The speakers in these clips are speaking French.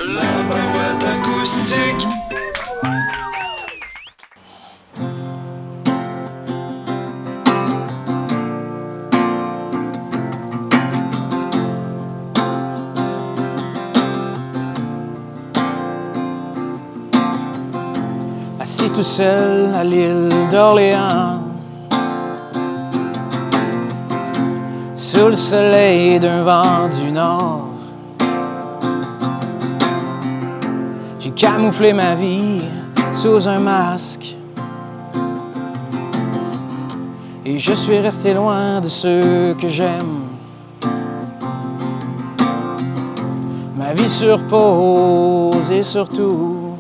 La barouette acoustique. Assis tout seul à l'île d'Orléans, sous le soleil d'un vent du nord, j'ai camouflé ma vie sous un masque et je suis resté loin de ceux que j'aime. Ma vie sur pause et surtout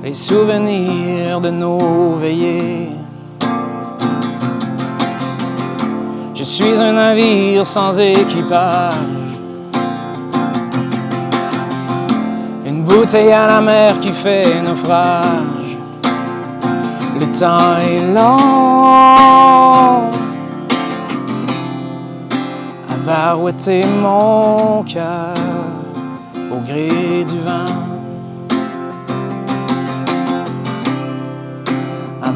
les souvenirs de nos veillées. Je suis un navire sans équipage, une bouteille à la mer qui fait naufrage. Le temps est long à barouetter mon cœur au gré du vent.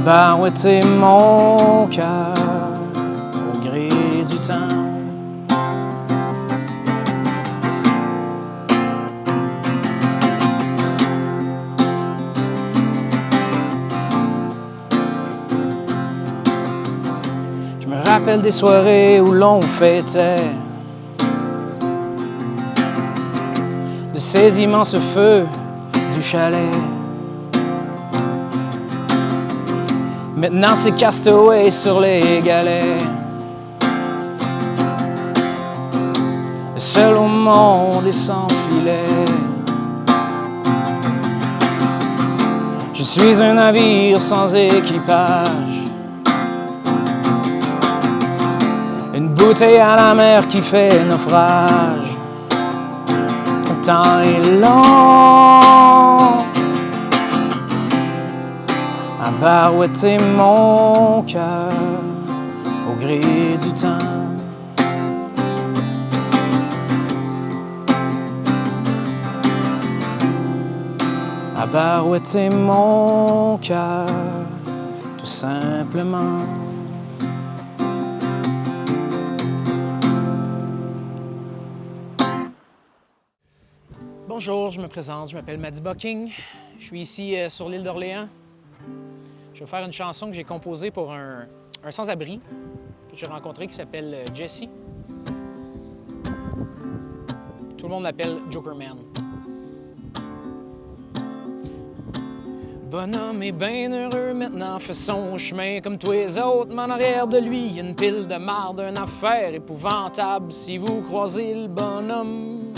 Barouetter mon cœur au gré du temps. Je me rappelle des soirées où l'on fêtait de ces immenses feux du chalet. Maintenant c'est castaway sur les galets, seul au monde et sans filet. Je suis un navire sans équipage, une bouteille à la mer qui fait naufrage. Le temps est long à barouetter mon cœur au gré du temps. À barouetter mon cœur, tout simplement. Bonjour, je me présente, je m'appelle Maddie Bucking. Je suis ici sur l'île d'Orléans. Je vais faire une chanson que j'ai composée pour un sans-abri que j'ai rencontré qui s'appelle Jesse. Tout le monde l'appelle Jokerman. Bonhomme est bien heureux maintenant, fait son chemin comme tous les autres, mais en arrière de lui, il y a une pile de marde, une affaire épouvantable. Si vous croisez le bonhomme,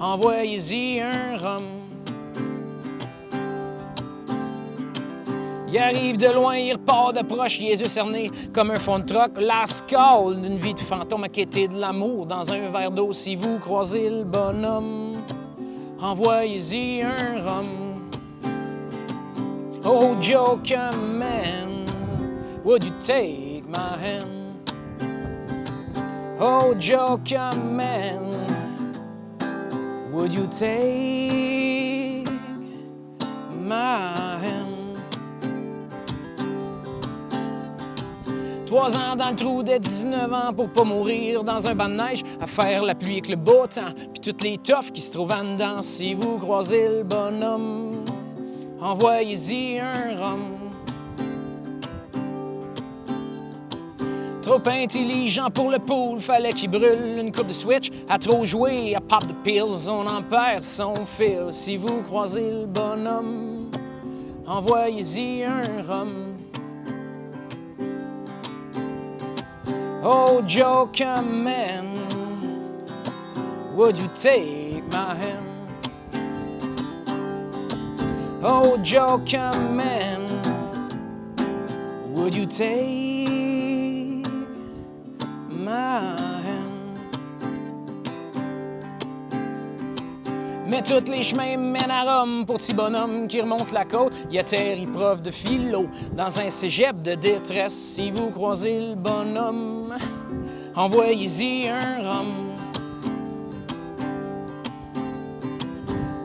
envoyez-y un rhum. Il arrive de loin, il repart de proche, les yeux cernés comme un fond de troc. La scale d'une vie de fantôme inquiété de l'amour dans un verre d'eau. Si vous croisez le bonhomme, envoyez-y un rhum. Oh, Joker man, would you take my hand? Oh, Joker man, would you take my hand? 3 ans dans le trou de 19 ans pour pas mourir dans un banc de neige, à faire la pluie avec le beau temps, puis toutes les toughs qui se trouvent en dedans. Si vous croisez le bonhomme, envoyez-y un rhum. Trop intelligent pour le pool, fallait qu'il brûle une coupe de switch. À trop jouer, à pop de pills, on en perd son fil. Si vous croisez le bonhomme, envoyez-y un rhum. Oh, Joker man, would you take my hand? Oh, Joker man, would you take my hand? Mais tous les chemins mènent à Rome pour petit bonhomme qui remonte la côte. Il atterrit prof de philo dans un cégep de détresse. Si vous croisez le bonhomme, envoyez-y un rhum.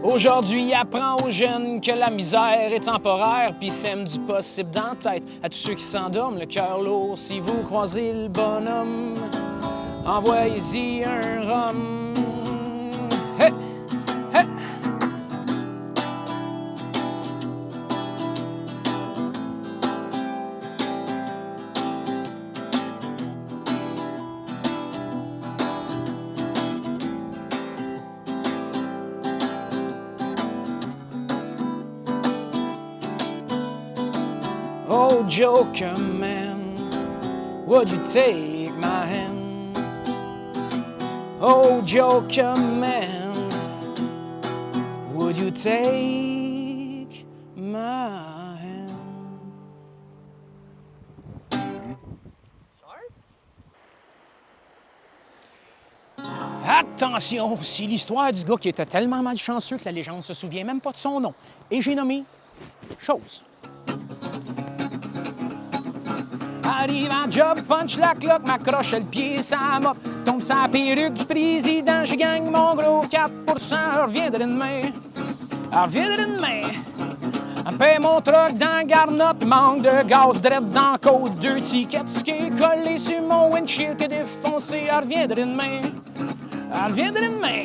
Aujourd'hui, apprend aux jeunes que la misère est temporaire, puis sème du possible dans la tête. À tous ceux qui s'endorment, le cœur lourd, si vous croisez le bonhomme, envoyez-y un rhum. Hey! Hey! Oh, Joker man, would you take my hand? Oh, Joker man, would you take my hand? Attention, c'est l'histoire du gars qui était tellement malchanceux que la légende se souvient même pas de son nom. Et j'ai nommé Chose. Arrive en job, punch la cloque, m'accroche le pied, ça mop. Tombe sa perruque du président, je gagne mon gros 4%. Reviendrai demain, reviendrai demain. Paye mon truck dans Garnotte, manque de gaz, drette dans côte, 2 tickets qui est collé sur mon windshield qui est défoncé. Reviendrai demain, reviendrai demain.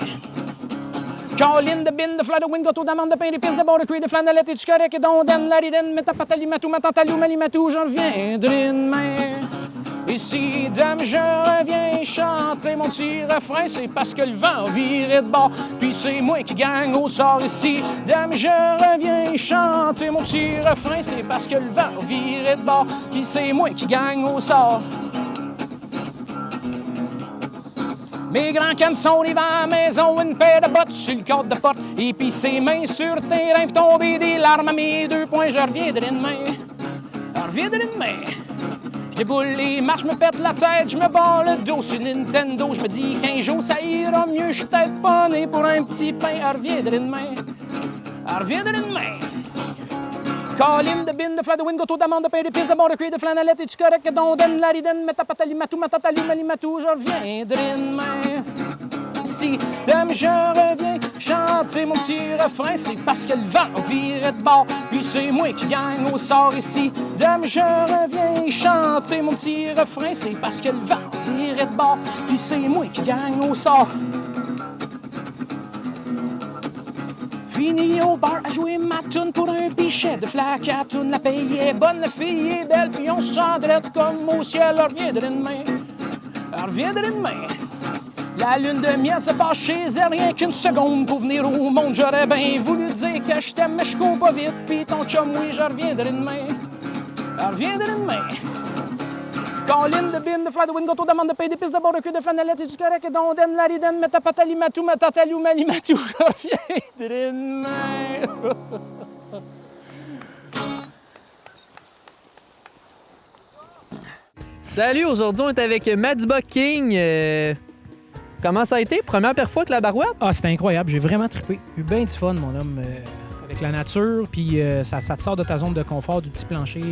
Colline de bin, de fly, de wind, gâteau d'amande, de pain, d'épices, de bord, de cuir, de flanellette et du correct, et d'ondaine, laridène, métapatali, matou, matantalou, malimatou, j'en reviendrai demain. Et si, dame, je reviens chanter mon petit refrain, c'est parce que le vent virait de bord, puis c'est moi qui gagne au sort. Et si, dame, je reviens chanter mon petit refrain, c'est parce que le vent virait de bord, puis c'est moi qui gagne au sort. Mes grands cannes sont les à la maison, une paire de bottes sur le cadre de porte. Et puis ses mains sur tes rêves tomber des larmes à mes 2 points. Je reviendrai demain, je reviendrai demain. Je déboule les marches, me pète la tête, je me bats le dos sur Nintendo. Je me dis qu'un jour ça ira mieux, je suis peut-être pas né pour un petit pain. Je reviendrai demain, je reviendrai demain. Colline de bin, de fly, de wind, gâteau d'amande, de pain, d'épices, de bord, de cuir, de flanellette et du correct, que d'ondaine, laridène, métapatali, matou, matantalou, malimatou, je reviendrai demain. Si demain je reviens chanter mon petit refrain, c'est parce que le vent virait de bord, puis c'est moi qui gagne au sort. Ici, demain je reviens chanter mon petit refrain, c'est parce que le vent virait de bord, puis c'est moi qui gagne au sort. Fini au bar à jouer ma toune pour un pichet de flaque à toune. La paye est bonne, la fille est belle, puis on s'endrette comme au ciel. Elle reviendrai demain, elle reviendrai demain. La lune de miel se passe chez elle, rien qu'une seconde pour venir au monde. J'aurais bien voulu dire que je t'aime, mais je cours pas vite. Puis ton chum, oui, je reviendrai demain, elle reviendrai demain. Colline de bin, de fly, de wind, gâteau d'amande, de pain, d'épices, de bord, de cuir, de flanellette et du correct, et d'ondaine, laridène, métapatali, matou, matantalou, malimatou, je reviendrai demain. Salut, aujourd'hui on est avec Mads King. Comment ça a été? Première fois que la barouette? Ah, c'était incroyable, j'ai vraiment trippé. J'ai eu bien du fun, mon homme, avec la nature, puis ça te sort de ta zone de confort, du petit plancher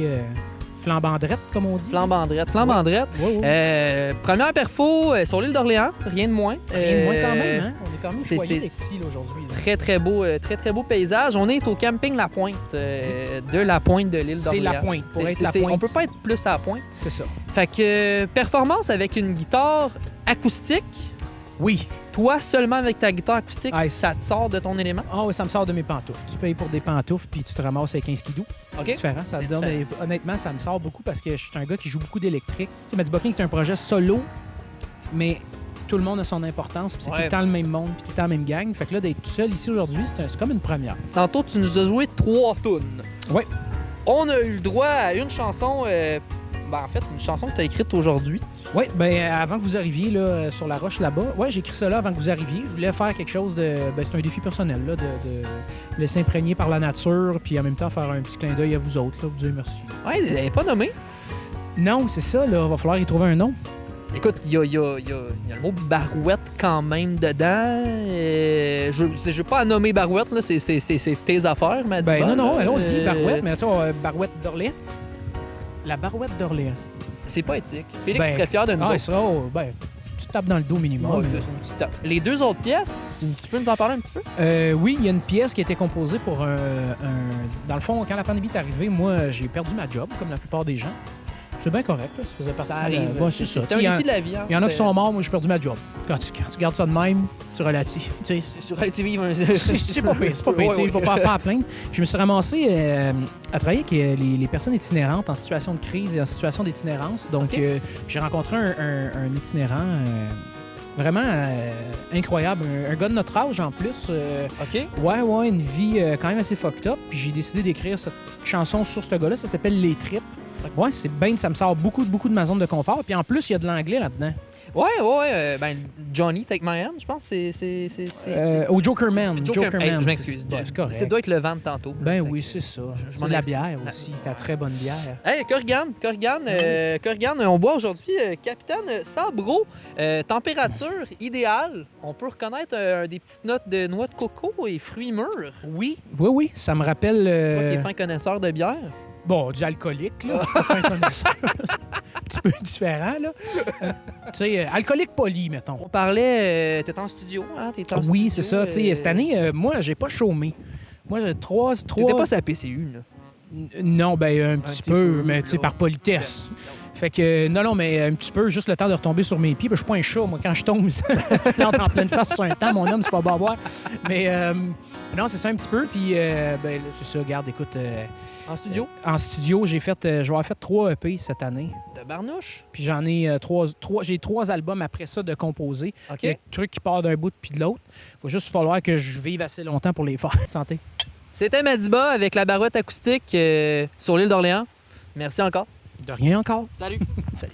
flambandrette, comme on dit. Flambandrette. Ouais. Première perfo sur l'île d'Orléans, rien de moins. Rien de moins quand même, hein? On est quand même choyés d'être ici là, aujourd'hui. Là. Très beau paysage. On est au camping La Pointe, de La Pointe de l'île d'Orléans. C'est La Pointe, pour être La Pointe. On peut pas être plus à La Pointe. C'est ça. Fait que performance avec une guitare acoustique. Oui. Toi, seulement avec ta guitare acoustique, ça te sort de ton élément? Ah oui, ça me sort de mes pantoufles. Tu payes pour des pantoufles puis tu te ramasses avec un skidoo. OK. C'est différent. Ça donne, honnêtement, ça me sort beaucoup parce que je suis un gars qui joue beaucoup d'électrique. Tu sais, Mads King, c'est un projet solo, mais tout le monde a son importance. Puis c'est tout le temps le même monde puis tout le temps la même gang. Fait que là, d'être tout seul ici aujourd'hui, c'est comme une première. Tantôt, tu nous as joué 3 tunes. Oui. On a eu le droit à une chanson... en fait, une chanson que tu as écrite aujourd'hui. Oui, bien, avant que vous arriviez là, sur la roche là-bas, j'ai écrit ça là avant que vous arriviez. Je voulais faire quelque chose de... c'est un défi personnel, là, de laisser imprégner par la nature, puis en même temps faire un petit clin d'œil à vous autres, là, vous dire merci. Ouais, elle n'est pas nommée. Non, c'est ça, là, va falloir y trouver un nom. Écoute, il y a le mot barouette quand même dedans. Je veux pas nommer barouette, là, c'est tes affaires, mais non, allons-y, barouette, mais tu sais, barouette d'Orléans. La barouette d'Orléans. C'est pas éthique. Félix serait fier de nous autres. Tu te tapes dans le dos minimum. Ouais, c'est une petite tape. Les deux autres pièces, tu peux nous en parler un petit peu? Oui, il y a une pièce qui a été composée pour Dans le fond, quand la pandémie est arrivée, moi, j'ai perdu ma job, comme la plupart des gens. C'est bien correct, là, ça faisait partie Ça arrive. Bon, c'est ça. C'était un défi de la vie. Hein? Il y en a qui sont morts, moi, j'ai perdu ma job. Quand tu gardes ça de même, tu relatis. Tu sais, Sur ITV, c'est pas pire, c'est pas pire, tu sais, pas à plaindre. Je me suis ramassé à travailler avec les personnes itinérantes en situation de crise et en situation d'itinérance. Donc, Ok. j'ai rencontré un itinérant vraiment incroyable, un gars de notre âge en plus. OK. Ouais, une vie quand même assez fucked up. Puis j'ai décidé d'écrire cette chanson sur ce gars-là. Ça s'appelle Les Tripes. Ouais, c'est bien, ça me sort beaucoup de ma zone de confort. Puis en plus, il y a de l'anglais là-dedans. Ouais. Ben, Johnny, Take My Hand, je pense que c'est... Au Joker Man. Hey, je m'excuse. C'est correct. Ça doit être le vent de tantôt. Ben Fait oui, que, c'est ça. je C'est m'en de la excuse. bière aussi, la très bonne bière. Hey, Corrigan, on boit aujourd'hui Capitaine Sabro. Température idéale. On peut reconnaître des petites notes de noix de coco et fruits mûrs. Oui, ça me rappelle... Toi qui es fin connaisseur de bière. Bon, du alcoolique, là. Pas fin connaisseur. Un petit peu différent, là. Tu sais, alcoolique poli, mettons. On parlait, t'es en studio, hein? T'es en Oui, studio, c'est ça. Tu sais, cette année, moi, j'ai pas chômé. Moi, j'ai trois... T'étais pas sa PCU, là. Non, ben un petit peu, mais tu sais, là. par politesse. Fait que, non, mais un petit peu, juste le temps de retomber sur mes pieds. Ben, je suis pas un chat, moi, quand je tombe, je plante en pleine face sur un temps. Mon homme, c'est pas bavoir. Mais non, c'est ça un petit peu. Puis, ben, là, c'est ça, regarde, écoute. En studio? En studio, je vais avoir fait 3 EP cette année. De barnouche? Puis j'en ai j'ai 3 albums après ça de composer. OK. Il y a des trucs qui partent d'un bout puis de l'autre. Faut juste falloir que je vive assez longtemps pour les faire. Santé. C'était Madiba avec la barouette acoustique sur l'île d'Orléans. Merci encore. De rien encore. Salut. Salut.